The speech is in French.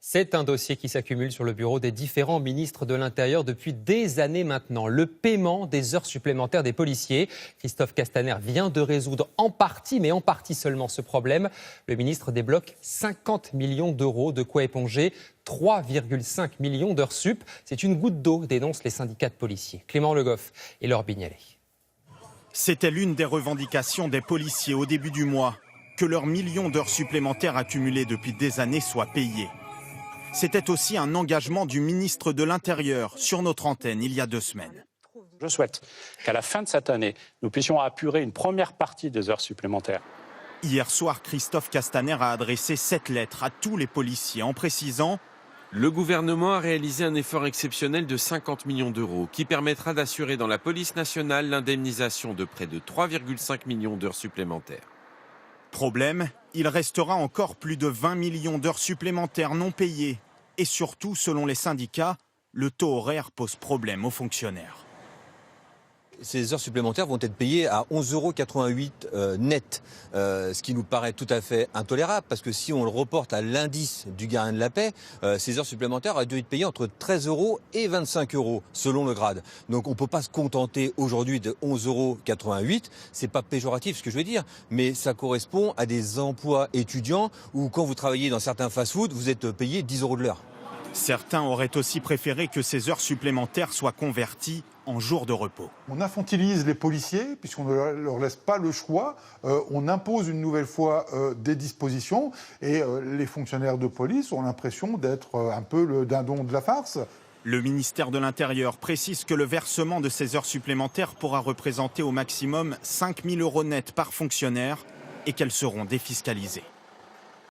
C'est un dossier qui s'accumule sur le bureau des différents ministres de l'Intérieur depuis des années maintenant. Le paiement des heures supplémentaires des policiers. Christophe Castaner vient de résoudre en partie, mais en partie seulement, ce problème. Le ministre débloque 50 millions d'euros, de quoi éponger 3,5 millions d'heures sup. C'est une goutte d'eau, dénoncent les syndicats de policiers. Clément Le Goff et Laure Bignalet. C'était l'une des revendications des policiers au début du mois, que leurs millions d'heures supplémentaires accumulées depuis des années soient payées. C'était aussi un engagement du ministre de l'Intérieur sur notre antenne il y a 2 semaines. Je souhaite qu'à la fin de cette année, nous puissions apurer une première partie des heures supplémentaires. Hier soir, Christophe Castaner a adressé 7 lettres à tous les policiers en précisant: le gouvernement a réalisé un effort exceptionnel de 50 millions d'euros qui permettra d'assurer dans la police nationale l'indemnisation de près de 3,5 millions d'heures supplémentaires. Problème, il restera encore plus de 20 millions d'heures supplémentaires non payées. Et surtout, selon les syndicats, le taux horaire pose problème aux fonctionnaires. Ces heures supplémentaires vont être payées à 11,88 € net, ce qui nous paraît tout à fait intolérable, parce que si on le reporte à l'indice du gardien de la paix, ces heures supplémentaires auraient dû être payées entre 13 € et 25 € selon le grade. Donc on ne peut pas se contenter aujourd'hui de 11,88 €, c'est pas péjoratif ce que je veux dire, mais ça correspond à des emplois étudiants où quand vous travaillez dans certains fast-food, vous êtes payé 10 € de l'heure. Certains auraient aussi préféré que ces heures supplémentaires soient converties en jours de repos. On infantilise les policiers puisqu'on ne leur laisse pas le choix. On impose une nouvelle fois des dispositions et les fonctionnaires de police ont l'impression d'être un peu le dindon de la farce. Le ministère de l'Intérieur précise que le versement de ces heures supplémentaires pourra représenter au maximum 5 000 € net par fonctionnaire et qu'elles seront défiscalisées.